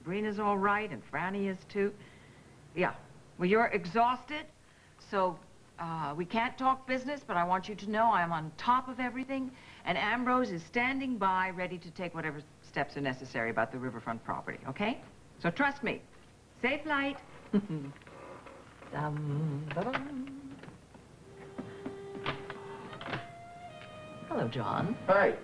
Sabrina's all right, and Franny is too. Yeah. Well, you're exhausted, so we can't talk business, but I want you to know I'm on top of everything, and Ambrose is standing by, ready to take whatever steps are necessary about the riverfront property, okay? So trust me. Safe flight. Hello, John. Hi.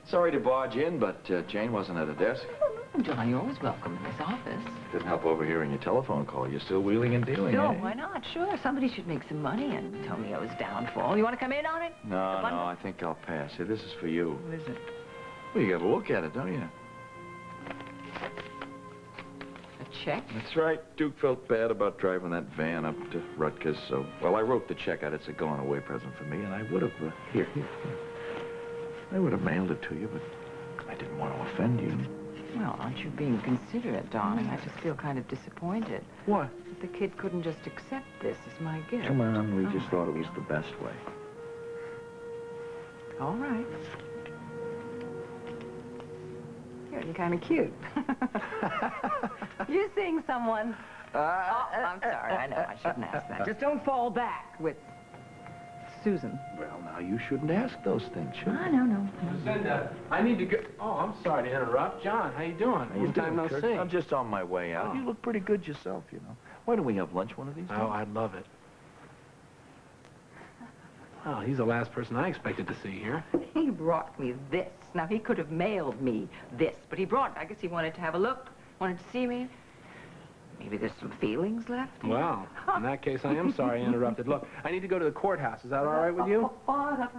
Sorry to barge in, but Jane wasn't at her desk. Oh, John, you're always welcome in this office. Didn't help overhearing your telephone call. You're still wheeling and dealing, No, eh? why not? Sure, somebody should make some money on Tonio's downfall. You want to come in on it? No, I think I'll pass. Here, this is for you. What is it? Well, you gotta look at it, don't you? A check? That's right. Duke felt bad about driving that van up to Rutgers, so... Well, I wrote the check out. It's a going-away present for me, and I would have... Here. I would have mailed it to you, but I didn't want to offend you. Well, aren't you being considerate, darling? I just feel kind of disappointed. What? That the kid couldn't just accept this as my gift. Come on, we just thought it was the best way. All right. You're kind of cute. You seeing someone? Oh, I'm sorry. I know. I shouldn't ask that. Just don't fall back with Susan. Well, now, you shouldn't ask those things, should you? No. Lucinda, I need to go... Oh, I'm sorry to interrupt. John, how you doing? Long time no see. I'm just on my way out. Oh. You look pretty good yourself, you know. Why don't we have lunch one of these days? Oh, I'd love it. Oh, he's the last person I expected to see here. He brought me this. Now, he could have mailed me this, but he brought it. I guess he wanted to have a look, wanted to see me. Maybe there's some feelings left. Well, in that case, I am sorry I interrupted. Look, I need to go to the courthouse. Is that all right with you? Oh,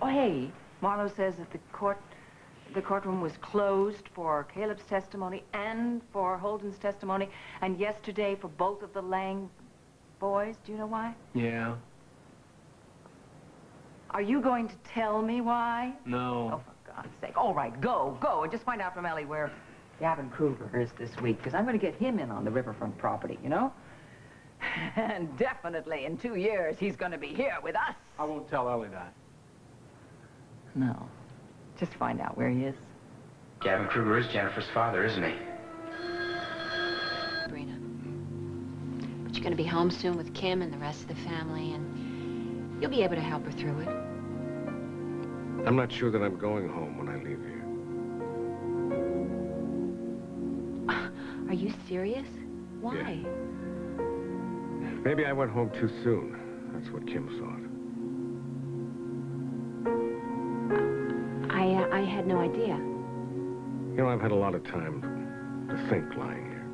hey, Marlowe says that the courtroom was closed for Caleb's testimony and for Holden's testimony, and yesterday for both of the Lang boys. Do you know why? Yeah. Are you going to tell me why? No. Oh, for God's sake. All right, go. And just find out from Ellie where Gavin Kruger is this week, because I'm going to get him in on the riverfront property, you know? And definitely in 2 years, he's going to be here with us. I won't tell Ellie that. No. Just find out where he is. Gavin Kruger is Jennifer's father, isn't he? Sabrina. But you're going to be home soon with Kim and the rest of the family, and you'll be able to help her through it. I'm not sure that I'm going home when I leave here. Are you serious? Why? Yeah. Maybe I went home too soon. That's what Kim thought. I had no idea. You know, I've had a lot of time to think lying here.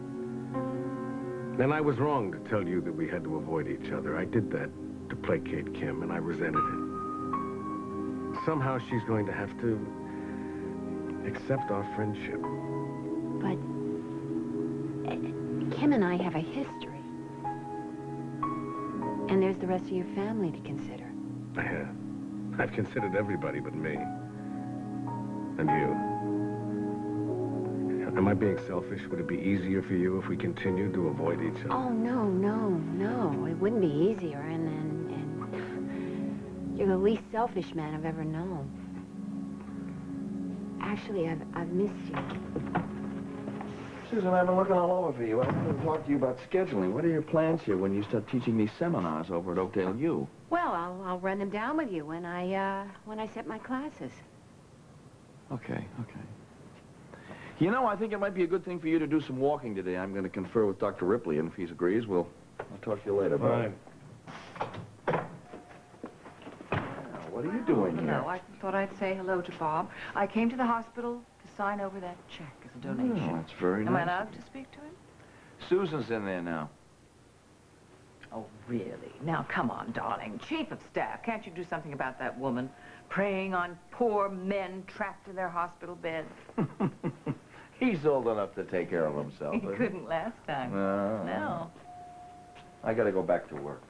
And I was wrong to tell you that we had to avoid each other. I did that to placate Kim, and I resented it. Somehow she's going to have to accept our friendship. But Kim and I have a history. And there's the rest of your family to consider. I have. I've considered everybody but me. And you. Am I being selfish? Would it be easier for you if we continued to avoid each other? Oh, no. It wouldn't be easier, and you're the least selfish man I've ever known. Actually, I've missed you. Susan, I've been looking all over for you. I want to talk to you about scheduling. What are your plans here when you start teaching these seminars over at Oakdale U? Well, I'll run them down with you when I set my classes. Okay. You know, I think it might be a good thing for you to do some walking today. I'm going to confer with Dr. Ripley, and if he agrees, I'll talk to you later. Bye. What are you doing here? No, I thought I'd say hello to Bob. I came to the hospital to sign over that check as a donation. Oh, that's very nice. Am I allowed to speak to him? Susan's in there now. Oh, really? Now, come on, darling. Chief of Staff, can't you do something about that woman preying on poor men trapped in their hospital beds? He's old enough to take care of himself. He couldn't last time. No. I gotta go back to work.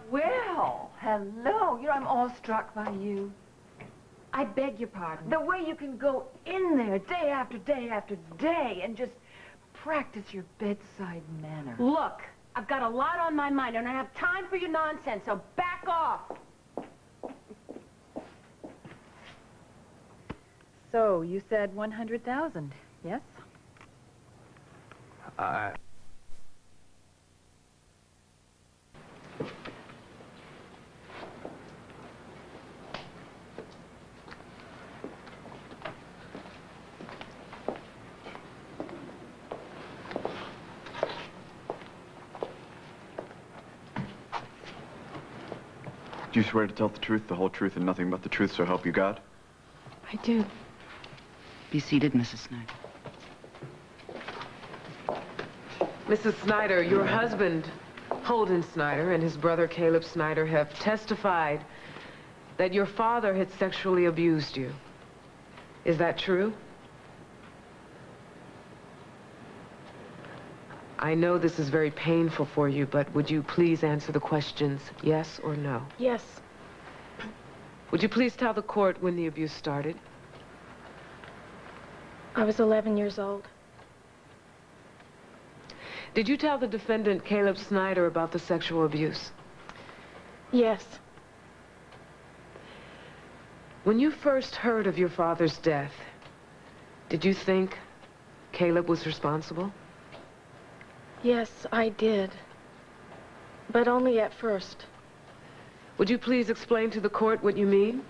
Well, hello. You know, I'm awestruck by you. I beg your pardon. The way you can go in there day after day after day and just practice your bedside manner. Look, I've got a lot on my mind. I don't have time for your nonsense, so back off. So, you said 100,000, yes? Do you swear to tell the truth, the whole truth, and nothing but the truth, so help you God? I do. Be seated, Mrs. Snyder. Mrs. Snyder, your husband, Holden Snyder, and his brother Caleb Snyder have testified that your father had sexually abused you. Is that true? I know this is very painful for you, but would you please answer the questions, yes or no? Yes. Would you please tell the court when the abuse started? I was 11 years old. Did you tell the defendant, Caleb Snyder, about the sexual abuse? Yes. When you first heard of your father's death, did you think Caleb was responsible? Yes, I did. But only at first. Would you please explain to the court what you mean?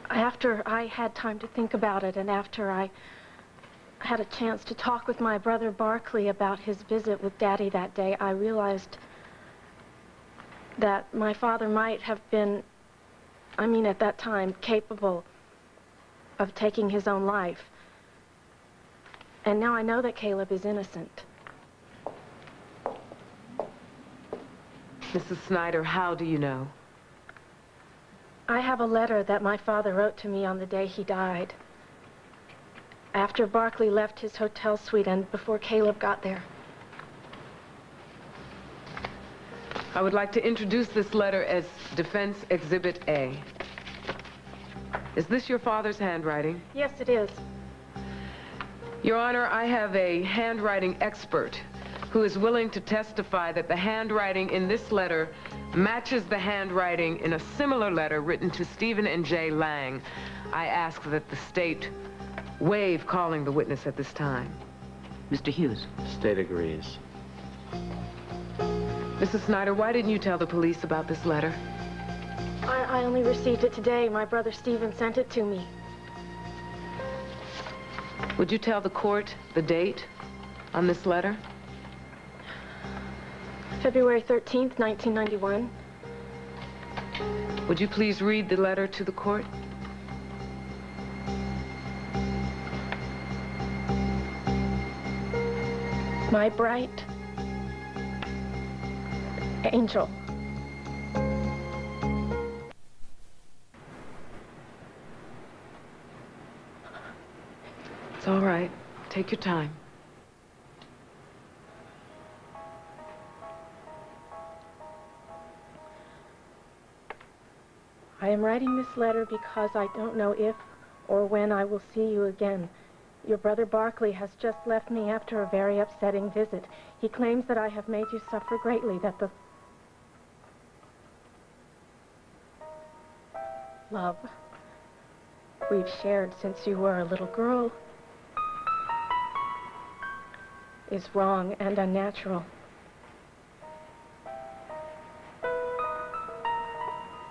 After I had time to think about it, and after I had a chance to talk with my brother Barkley about his visit with Daddy that day, I realized that my father might have been, at that time, capable of taking his own life. And now I know that Caleb is innocent. Mrs. Snyder, how do you know? I have a letter that my father wrote to me on the day he died. After Barkley left his hotel suite and before Caleb got there. I would like to introduce this letter as Defense Exhibit A. Is this your father's handwriting? Yes, it is. Your Honor, I have a handwriting expert who is willing to testify that the handwriting in this letter matches the handwriting in a similar letter written to Stephen and Jay Lang. I ask that the state waive calling the witness at this time. Mr. Hughes. State agrees. Mrs. Snyder, why didn't you tell the police about this letter? I only received it today. My brother Stephen sent it to me. Would you tell the court the date on this letter? February 13th, 1991. Would you please read the letter to the court? My bright angel. It's all right. Take your time. I am writing this letter because I don't know if or when I will see you again. Your brother Barkley has just left me after a very upsetting visit. He claims that I have made you suffer greatly, that the love we've shared since you were a little girl is wrong and unnatural.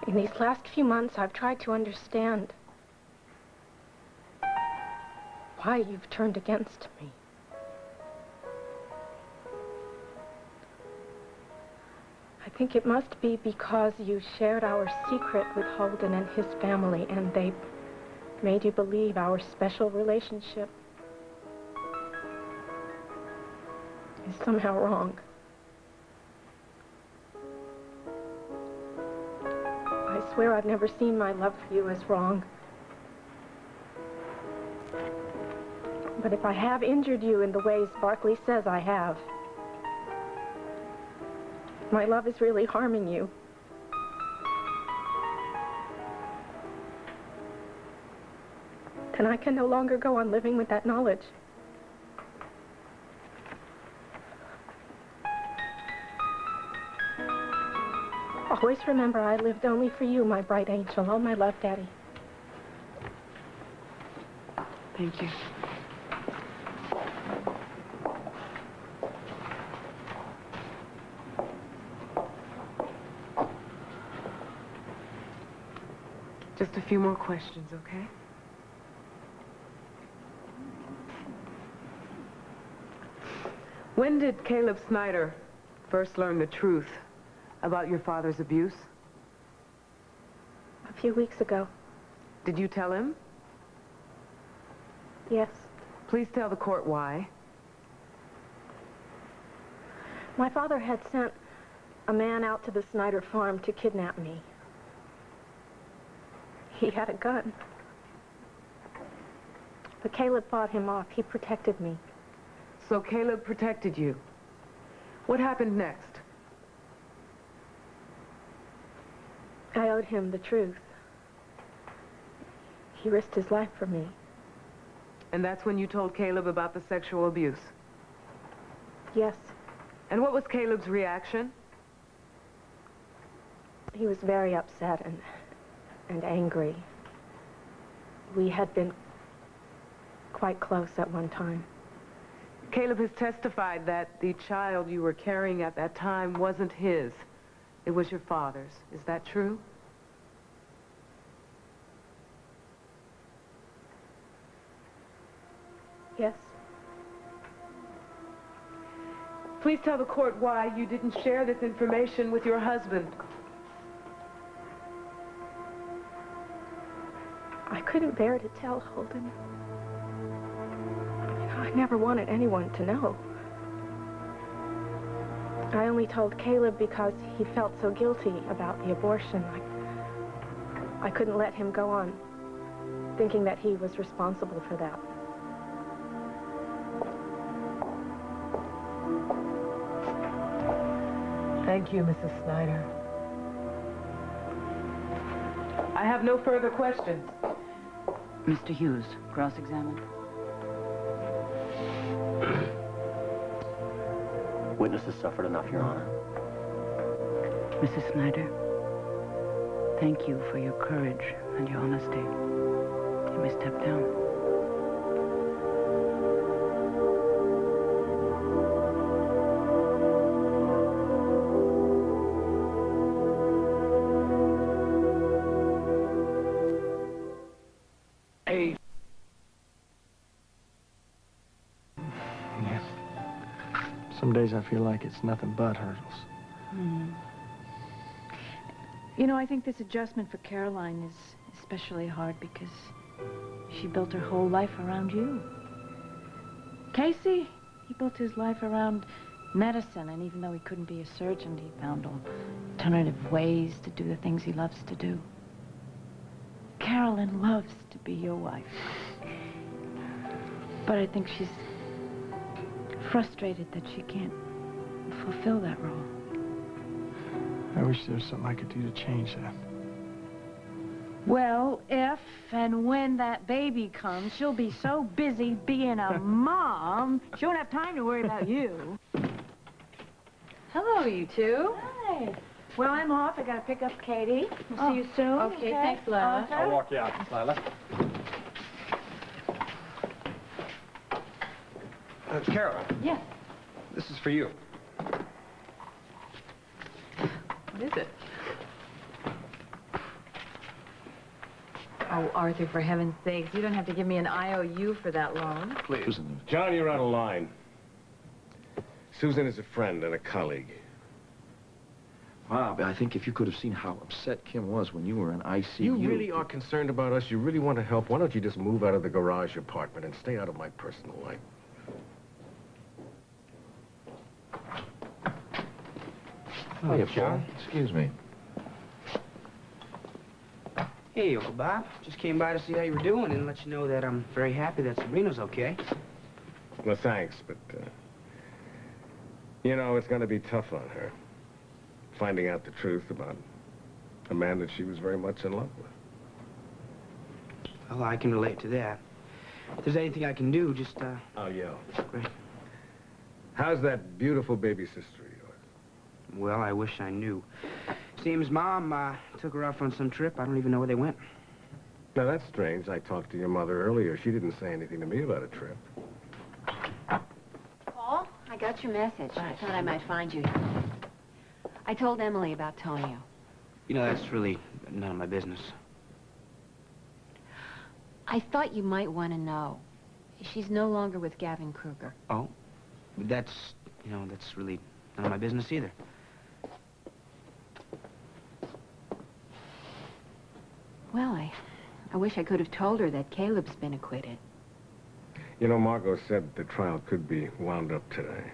In these last few months, I've tried to understand why you've turned against me. I think it must be because you shared our secret with Holden and his family, and they made you believe our special relationship is somehow wrong. I swear I've never seen my love for you as wrong. But if I have injured you in the ways Barkley says I have, my love is really harming you. Then I can no longer go on living with that knowledge. Always remember I lived only for you, my bright angel. All my love, Daddy. Thank you. Just a few more questions, okay? When did Caleb Snyder first learn the truth about your father's abuse? A few weeks ago. Did you tell him? Yes. Please tell the court why. My father had sent a man out to the Snyder farm to kidnap me. He had a gun. But Caleb fought him off. He protected me. So Caleb protected you. What happened next? I owed him the truth. He risked his life for me. And that's when you told Caleb about the sexual abuse? Yes. And what was Caleb's reaction? He was very upset and angry. We had been quite close at one time. Caleb has testified that the child you were carrying at that time wasn't his. It was your father's. Is that true? Yes. Please tell the court why you didn't share this information with your husband. I couldn't bear to tell Holden. I never wanted anyone to know. I only told Caleb because he felt so guilty about the abortion. I couldn't let him go on thinking that he was responsible for that. Thank you, Mrs. Snyder. I have no further questions. Mr. Hughes, cross-examined. Witnesses suffered enough, Your Honor. Mrs. Snyder, thank you for your courage and your honesty. You may step down. Yes. Some days I feel like it's nothing but hurdles. Mm. You know, I think this adjustment for Caroline is especially hard because she built her whole life around you. Casey, he built his life around medicine, and even though he couldn't be a surgeon, he found alternative ways to do the things he loves to do. Carolyn loves to be your wife. But I think she's frustrated that she can't fulfill that role. I wish there was something I could do to change that. Well, if and when that baby comes, she'll be so busy being a mom, she won't have time to worry about you. Hello, you two. Hi. Well, I'm off. I gotta pick up Katie. We'll see you soon. Okay, thanks, Lila. Okay. I'll walk you out, Lila. Carol. Yes. This is for you. What is it? Oh, Arthur, for heaven's sakes, you don't have to give me an IOU for that loan. Please. John, you're out of line. Susan is a friend and a colleague. Bob, I think if you could have seen how upset Kim was when you were in ICU... You really are concerned about us? You really want to help? Why don't you just move out of the garage apartment and stay out of my personal life? Hiya, Paul. Excuse me. Hey, Uncle Bob. Just came by to see how you were doing and let you know that I'm very happy that Sabrina's okay. Well, thanks, but, you know, it's going to be tough on her. Finding out the truth about a man that she was very much in love with. Well, I can relate to that. If there's anything I can do, just, I'll yell. Great. How's that beautiful baby sister of yours? Well, I wish I knew. Seems Mom, took her off on some trip. I don't even know where they went. Now, that's strange. I talked to your mother earlier. She didn't say anything to me about a trip. Paul, I got your message. I thought I might find you here. I told Emily about Tonio. You know, that's really none of my business. I thought you might want to know. She's no longer with Gavin Kruger. Oh? That's, you know, that's really none of my business either. Well, I wish I could have told her that Caleb's been acquitted. You know, Margot said the trial could be wound up today.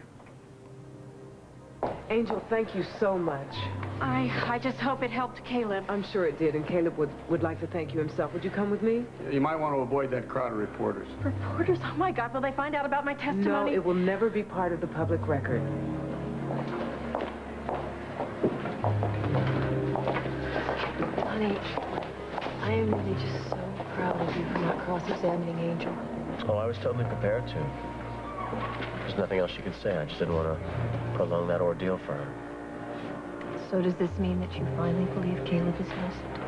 Angel, thank you so much. I just hope it helped Caleb. I'm sure it did, and Caleb would like to thank you himself. Would you come with me? You might want to avoid that crowd of reporters. Reporters? Oh, my God, will they find out about my testimony? No, it will never be part of the public record. Honey, I am really just so proud of you for not cross-examining Angel. Oh, I was totally prepared to. There's nothing else she could say. I just didn't want to prolong that ordeal for her. So does this mean that you finally believe Caleb is innocent?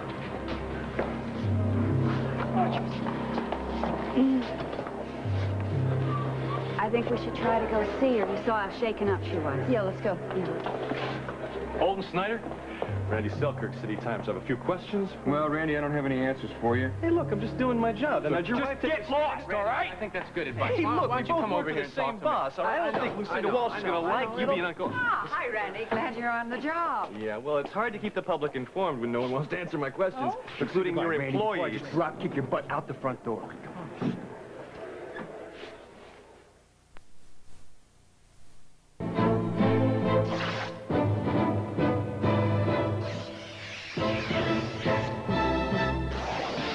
I think we should try to go see her. We saw how shaken up she was. Yeah, let's go. Yeah. Alden Snyder? Randy Selkirk, City Times. I have a few questions. Well, Randy, I don't have any answers for you. Hey, look, I'm just doing my job. Look, Your just wife get lost, all right? I think that's good advice. Hey, look, why we don't you both come work over for here the and talk same to me? boss. I don't think Lucinda Walsh is going to like you being on... Ah, hi, Randy. Glad you're on the job. Yeah, well, it's hard to keep the public informed when no one wants to answer my questions, including your Randy, before I employees. just drop kick your butt out the front door.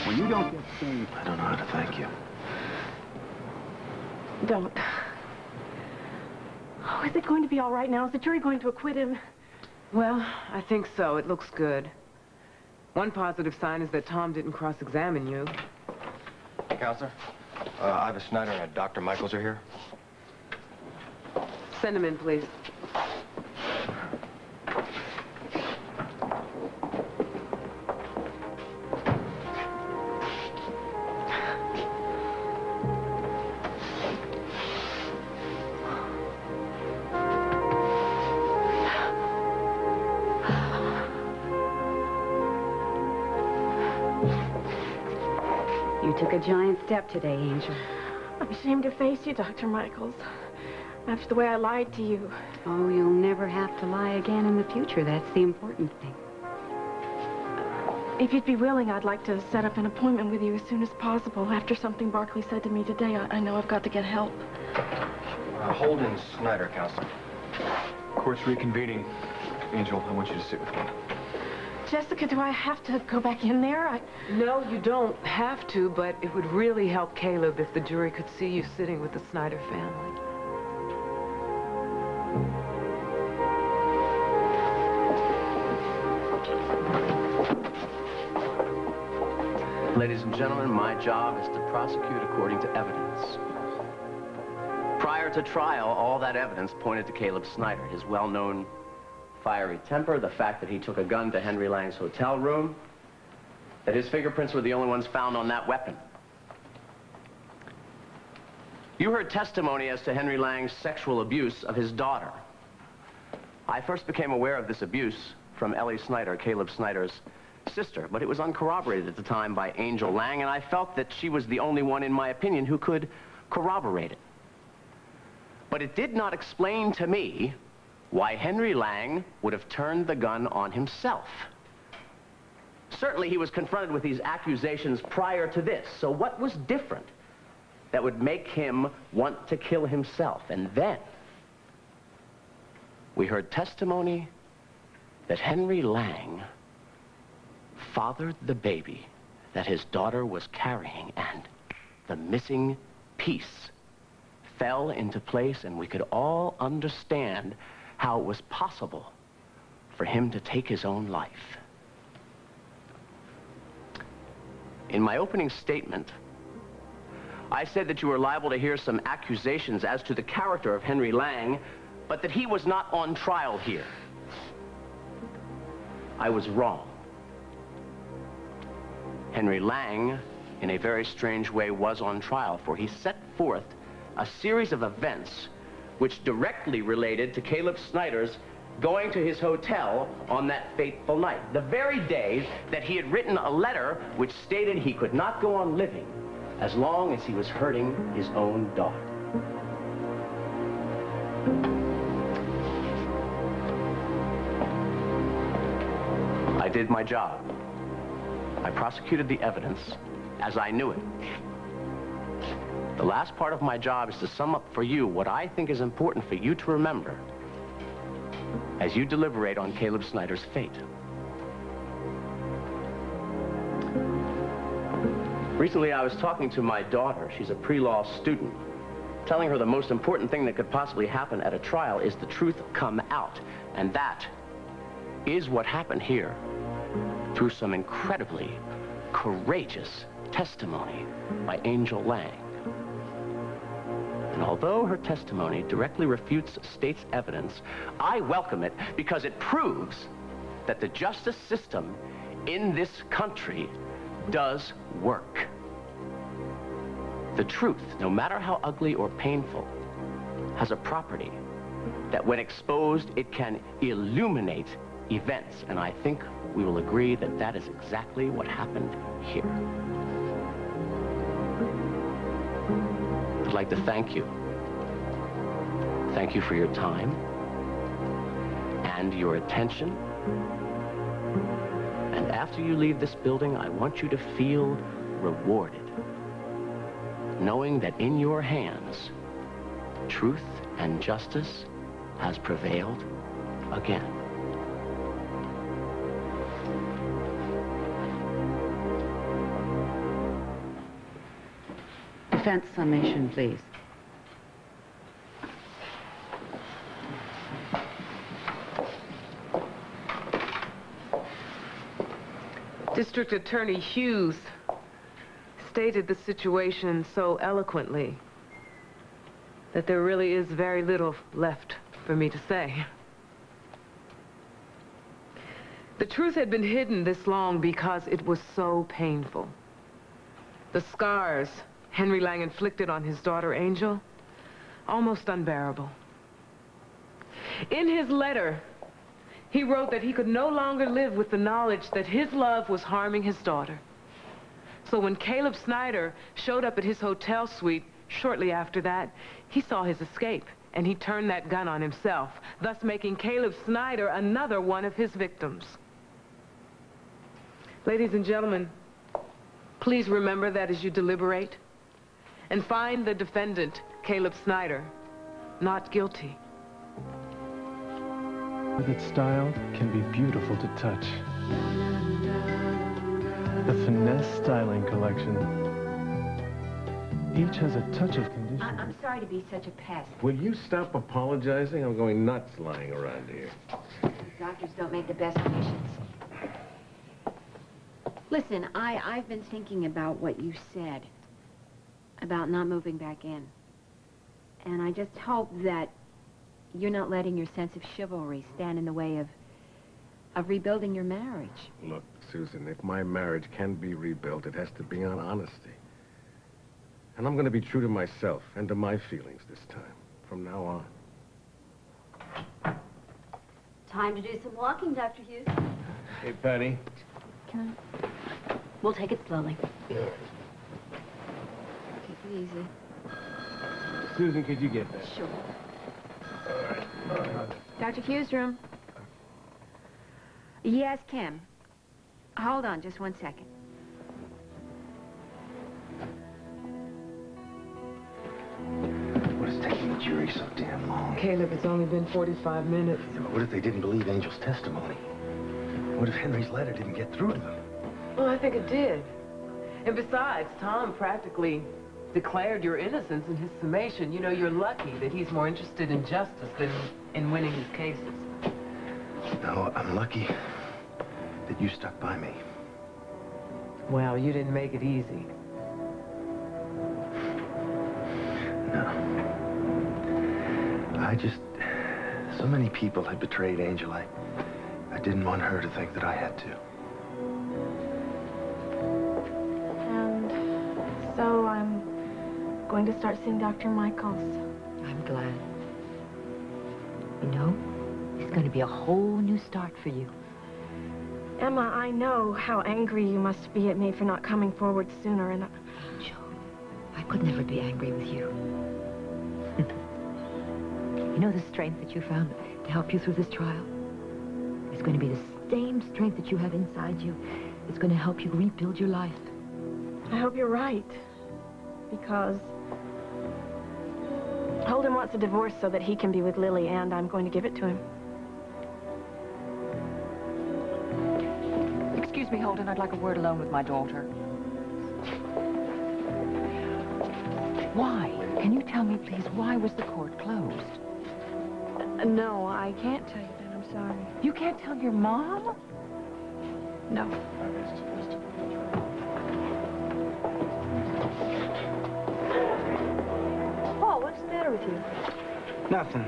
When you don't get saved... I don't know how to thank you. Don't. Oh, is it going to be all right now? Is the jury going to acquit him? Well, I think so. It looks good. One positive sign is that Tom didn't cross-examine you. Counselor, Ivor Snyder and Dr. Michaels are here. Send him in, please. You took a giant step today, Angel. I'm ashamed to face you, Dr. Michaels. After the way I lied to you. Oh, you'll never have to lie again in the future. That's the important thing. If you'd be willing, I'd like to set up an appointment with you as soon as possible. After something Barkley said to me today, I know I've got to get help. Holden Snyder, Counselor. Court's reconvening. Angel, I want you to sit with me. Jessica, do I have to go back in there? No, you don't have to, but it would really help Caleb if the jury could see you sitting with the Snyder family. Ladies and gentlemen, my job is to prosecute according to evidence. Prior to trial, all that evidence pointed to Caleb Snyder, his well-known fiery temper, the fact that he took a gun to Henry Lang's hotel room, that his fingerprints were the only ones found on that weapon. You heard testimony as to Henry Lang's sexual abuse of his daughter. I first became aware of this abuse from Ellie Snyder, Caleb Snyder's sister, but it was uncorroborated at the time by Angel Lang, and I felt that she was the only one, in my opinion, who could corroborate it. But it did not explain to me why Henry Lang would have turned the gun on himself. Certainly he was confronted with these accusations prior to this, so what was different that would make him want to kill himself? And then we heard testimony that Henry Lang fathered the baby that his daughter was carrying, and the missing piece fell into place, and we could all understand how it was possible for him to take his own life. In my opening statement, I said that you were liable to hear some accusations as to the character of Henry Lang, but that he was not on trial here. I was wrong. Henry Lang, in a very strange way, was on trial, for he set forth a series of events which directly related to Caleb Snyder's going to his hotel on that fateful night, the very day that he had written a letter which stated he could not go on living as long as he was hurting his own daughter. I did my job. I prosecuted the evidence as I knew it. The last part of my job is to sum up for you what I think is important for you to remember as you deliberate on Caleb Snyder's fate. Recently, I was talking to my daughter. She's a pre-law student, telling her the most important thing that could possibly happen at a trial is the truth come out. And that is what happened here through some incredibly courageous testimony by Angel Lang. And although her testimony directly refutes state's evidence, I welcome it because it proves that the justice system in this country does work. The truth, no matter how ugly or painful, has a property that when exposed, it can illuminate events. And I think we will agree that that is exactly what happened here. I'd like to thank you. Thank you for your time and your attention. And after you leave this building, I want you to feel rewarded, knowing that in your hands, truth and justice has prevailed again. Defense summation, please. District Attorney Hughes stated the situation so eloquently that there really is very little left for me to say. The truth had been hidden this long because it was so painful. The scars Henry Lang inflicted on his daughter, Angel, almost unbearable. In his letter, he wrote that he could no longer live with the knowledge that his love was harming his daughter. So when Caleb Snyder showed up at his hotel suite shortly after that, he saw his escape, and he turned that gun on himself, thus making Caleb Snyder another one of his victims. Ladies and gentlemen, please remember that as you deliberate, and find the defendant, Caleb Snyder, not guilty. That style can be beautiful to touch. The Finesse Styling Collection. Each has a touch of condition. I'm sorry to be such a pest. Will you stop apologizing? I'm going nuts lying around here. Doctors don't make the best patients. Listen, I've been thinking about what you said about not moving back in. And I just hope that you're not letting your sense of chivalry stand in the way of rebuilding your marriage. Look, Susan, if my marriage can be rebuilt, it has to be on honesty. And I'm going to be true to myself and to my feelings this time, from now on. Time to do some walking, Dr. Hughes. Hey, Patty. Can I? We'll take it slowly. Take it easy. Susan, could you get that? Sure. Dr. Hughes' room. Yes, Kim. Hold on just 1 second. What is taking the jury so damn long? Caleb, it's only been 45 minutes. Yeah, but what if they didn't believe Angel's testimony? What if Henry's letter didn't get through to them? Well, I think it did. And besides, Tom practically declared your innocence in his summation. You know, you're lucky that he's more interested in justice than in winning his cases. No, I'm lucky that you stuck by me. Well, you didn't make it easy. No. So many people had betrayed Angel. I didn't want her to think that I had to. going to start seeing Dr. Michaels. I'm glad. You know, it's going to be a whole new start for you. Emma, I know how angry you must be at me for not coming forward sooner, and... Angel, I could never be angry with you. You know the strength that you found to help you through this trial? It's going to be the same strength that you have inside you. It's going to help you rebuild your life. I hope you're right. Because Holden wants a divorce so that he can be with Lily, and I'm going to give it to him. Excuse me, Holden. I'd like a word alone with my daughter. Why? Can you tell me, please, why was the court closed? No, I can't tell you that. I'm sorry. You can't tell your mom? No. Paul, what's the matter with you? Nothing.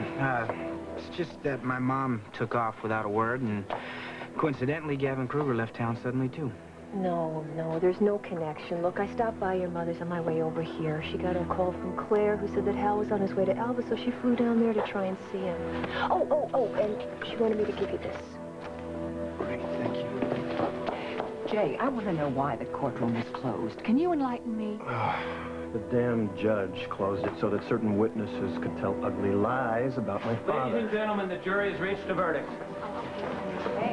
It's just that my mom took off without a word, and coincidentally, Gavin Kruger left town suddenly, too. No, there's no connection. Look, I stopped by your mother's on my way over here. She got a call from Claire, who said that Hal was on his way to Elvis, so she flew down there to try and see him. Oh, and she wanted me to give you this. Great, thank you. Jay, I want to know why the courtroom was closed. Can you enlighten me? The damn judge closed it so that certain witnesses could tell ugly lies about my father. Ladies and gentlemen, the jury has reached a verdict. Hey,